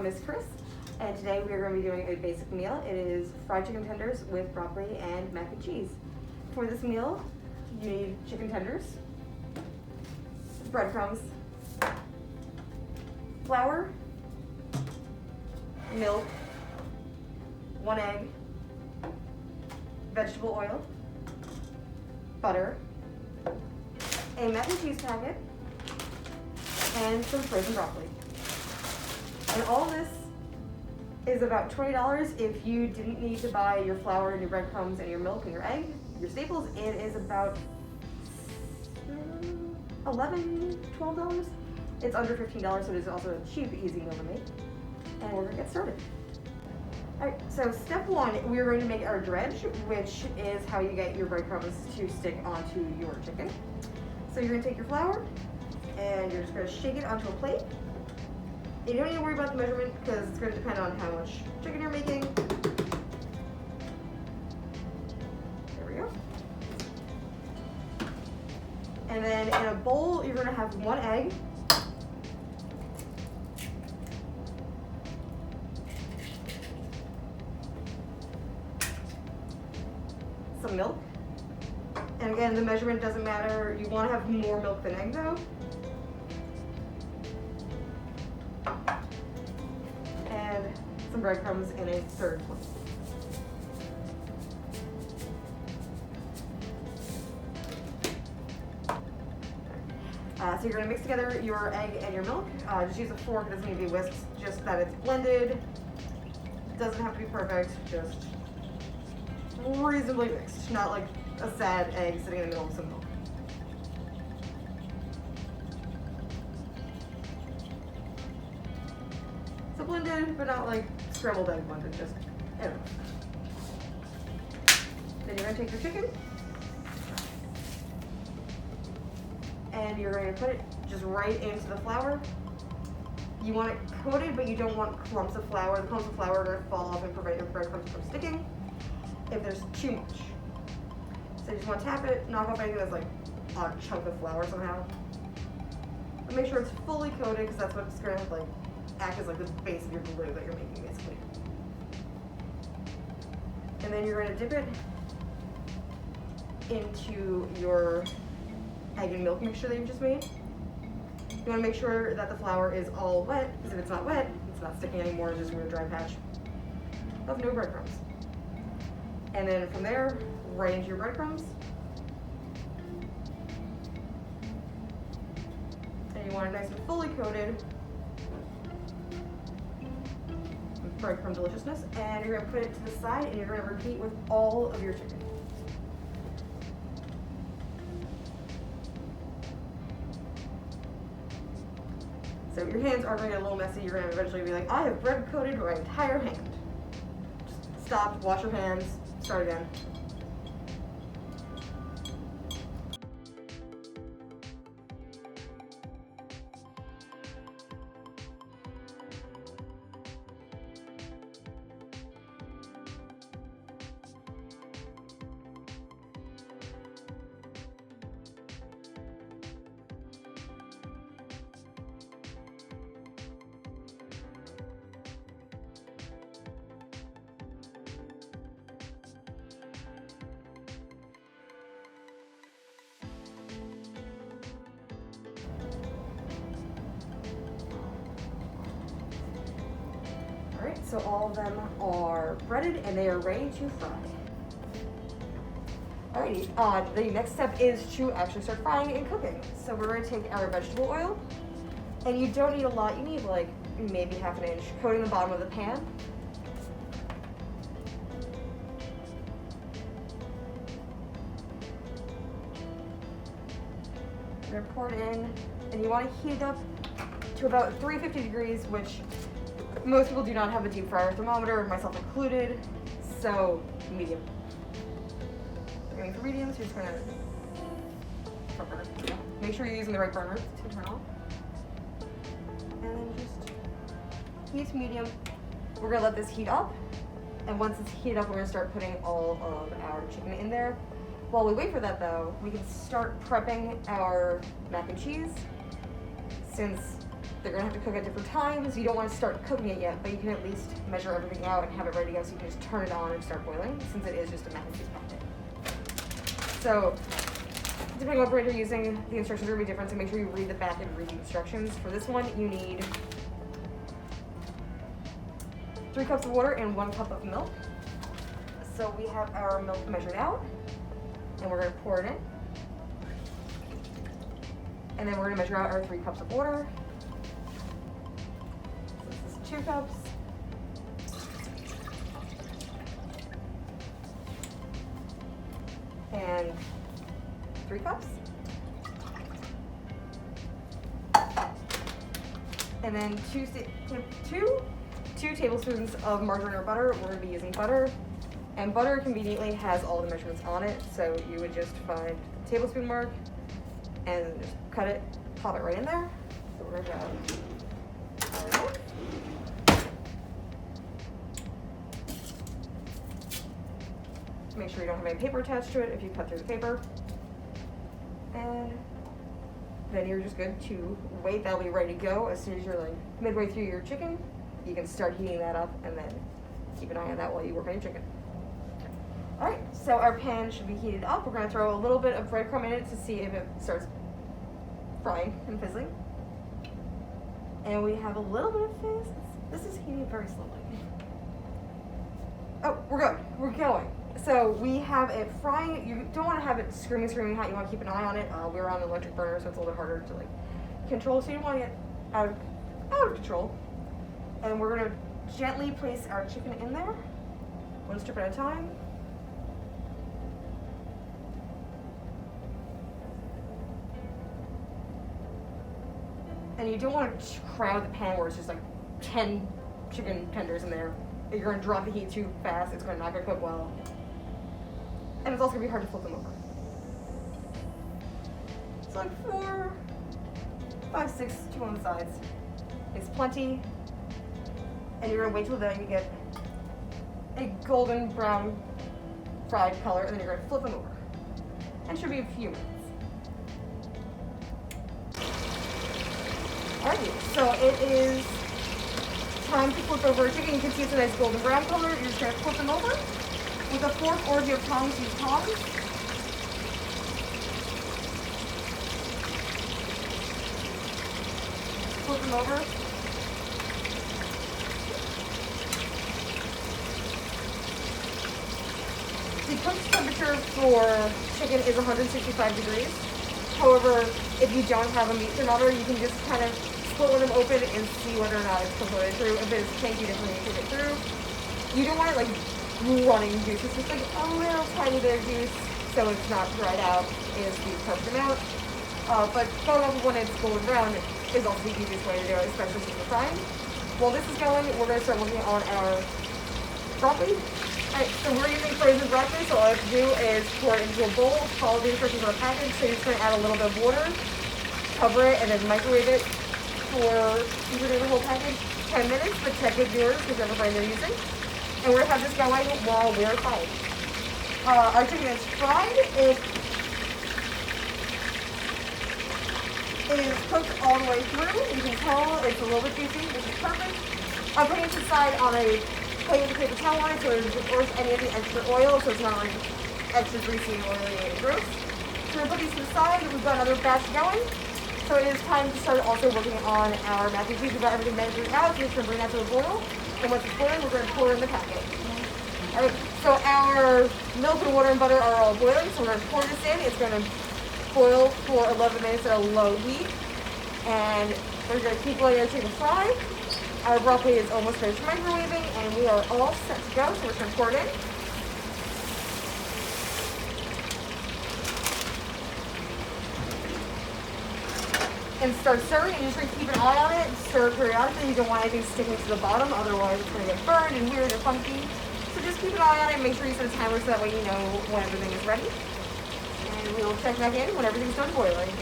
Miss Chris, and today we are going to be doing a basic meal. It is fried chicken tenders with broccoli and mac and cheese. For this meal, you need chicken tenders, breadcrumbs, flour, milk, 1 egg, vegetable oil, butter, a mac and cheese packet, and some frozen broccoli. And all this is about $20 if you didn't need to buy your flour and your breadcrumbs and your milk and your egg. Your staples, it is about $11, $12. It's under $15, so it is also a cheap, easy meal to make. And we're gonna get started. Alright, so step one, we're going to make our dredge, which is how you get your breadcrumbs to stick onto your chicken. So you're gonna take your flour, and you're just gonna shake it onto a plate. You don't need to worry about the measurement because it's going to depend on how much chicken you're making. There we go. And then in a bowl, you're going to have 1 egg, some milk, and again, the measurement doesn't matter. You want to have more milk than egg though. And some breadcrumbs in a third plate. So you're going to mix together your egg and your milk. Just use a fork, it doesn't need to be whisked, just that it's blended. It doesn't have to be perfect, just reasonably mixed, not like a sad egg sitting in the middle of some milk. So blended, but not like scrambled egg blended, just enough. Then you're going to take your chicken, and you're going to put it just right into the flour. You want it coated, but you don't want clumps of flour. The clumps of flour are going to fall off and prevent your breadcrumbs from sticking if there's too much. So you just want to tap it, knock off anything that's like a chunk of flour somehow. And make sure it's fully coated because that's what's going to like act as like the base of your glue that you're making basically. And then you're going to dip it into your egg and milk mixture that you just made. You want to make sure that the flour is all wet, because if it's not wet, it's not sticking anymore, it's just going to dry patch of no breadcrumbs. And then from there, right into your breadcrumbs. And you want it nice and fully coated. Breadcrumb deliciousness, and you're going to put it to the side and you're going to repeat with all of your chicken. So your hands are going to get a little messy. You're going to eventually be like, I have bread coated my entire hand. Just stop, wash your hands, start again. Alright, so all of them are breaded and they are ready to fry. Alrighty, the next step is to actually start frying and cooking. So we're going to take our vegetable oil, and you don't need a lot, you need like maybe half an inch, coating the bottom of the pan. You're going to pour it in, and you want to heat it up to about 350 degrees, which most people do not have a deep fryer thermometer, myself included, so medium. We're going for medium, so you're just going to make sure you're using the right burner to turn on. And then just heat medium. We're going to let this heat up, and once it's heated up, we're going to start putting all of our chicken in there. While we wait for that though, we can start prepping our mac and cheese, since They're gonna have to cook at different times. You don't want to start cooking it yet, but you can at least measure everything out and have it ready to go so you can just turn it on and start boiling, since it is just a mac and cheese packet. So, depending on what brand you're using, the instructions are going to be different, so make sure you read the back and read the instructions. For this one, you need 3 cups of water and 1 cup of milk. So we have our milk measured out, and we're going to pour it in. And then we're going to measure out our 3 cups of water. So this is 2 cups. And 3 cups. And then 2 tablespoons of margarine or butter. We're going to be using butter. And butter conveniently has all the measurements on it, so you would just find the tablespoon mark and just cut it, pop it right in there. So we're going to make sure you don't have any paper attached to it if you cut through the paper. And then you're just good to wait. That'll be ready to go. As soon as you're like midway through your chicken, you can start heating that up and then keep an eye on that while you work on your chicken. Alright, so our pan should be heated up. We're going to throw a little bit of breadcrumb in it to see if it starts frying and fizzling. And we have a little bit of fizz. This is heating very slowly. Oh, we're good. We're going. So we have it frying. You don't want to have it screaming hot. You want to keep an eye on it. We're on an electric burner, so it's a little bit harder to like control. So you don't want to get out of control. And we're going to gently place our chicken in there, 1 strip at a time. And you don't want to crowd the pan where it's just like 10 chicken tenders in there. If you're going to drop the heat too fast, it's not going to cook well. And it's also going to be hard to flip them over. So like 4, 5, 6 to one sides is plenty. And you're going to wait till then you get a golden brown fried color, and then you're going to flip them over. And it should be a few minutes. Alright, so it is time to flip over a chicken. You can see it's a nice golden brown color. You're just going to flip them over. With a fork, or if you have tongs, use tongs. Flip them over. The cooked temperature for chicken is 165 degrees. However, if you don't have a meat thermometer, you can just kind of split one of them open and see whether or not it's completely through. If it's tanky, definitely take it through. You don't want it like running juice. It's just like a little tiny bit of juice, so it's not dried out, is the perfect amount. But going over when it's golden brown is also the easiest way to do it, especially since you're frying. While this is going, we're going to start working on our broccoli. Alright, so we're using frozen broccoli, so all I have to do is pour it into a bowl, follow the instructions on the package. So you're just going to add a little bit of water, cover it, and then microwave it for, since we're doing the whole package, 10 minutes, but check with yours, whichever brand you're using. And we're going to have this going while we're frying. Our chicken is fried. It is cooked all the way through. You can tell it's a little bit juicy, which is perfect. I'm putting it to the side on a plate with a paper towel on it so it doesn't force any of the extra oil, so it's not like extra greasy, oily, and gross. So we're going to put these to the side. We've got another batch going. So it is time to start also working on our mac and cheese. We've got everything measured out, so we're just going to bring that to a boil. And once it's boiling, we're going to pour in the packet. Alright, so our milk and water and butter are all boiling, so we're going to pour this in. It's going to boil for 11 minutes at a low heat. And we're going to keep letting our chicken fry. Our broccoli is almost finished microwaving, and we are all set to go, so we're going to pour it in. And start stirring, and just going to keep an eye on it and stir periodically. You don't want anything sticking to the bottom, otherwise it's going to get burned and weird and funky. So just keep an eye on it and make sure you set a timer so that way you know when everything is ready. And we'll check back in when everything's done boiling.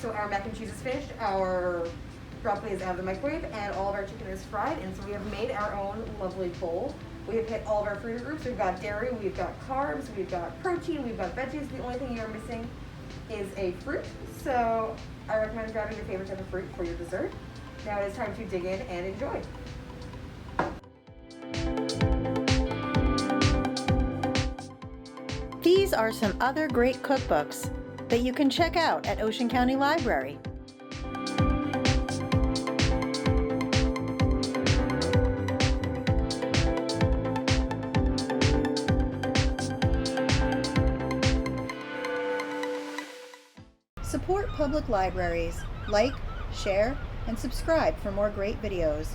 So our mac and cheese is finished, our broccoli is out of the microwave, and all of our chicken is fried, and so we have made our own lovely bowl. We have hit all of our food groups. We've got dairy, we've got carbs, we've got protein, we've got veggies. The only thing you're missing is a fruit. So I recommend grabbing your favorite type of fruit for your dessert. Now it is time to dig in and enjoy. These are some other great cookbooks that you can check out at Ocean County Library. Support public libraries. Like, share, and subscribe for more great videos.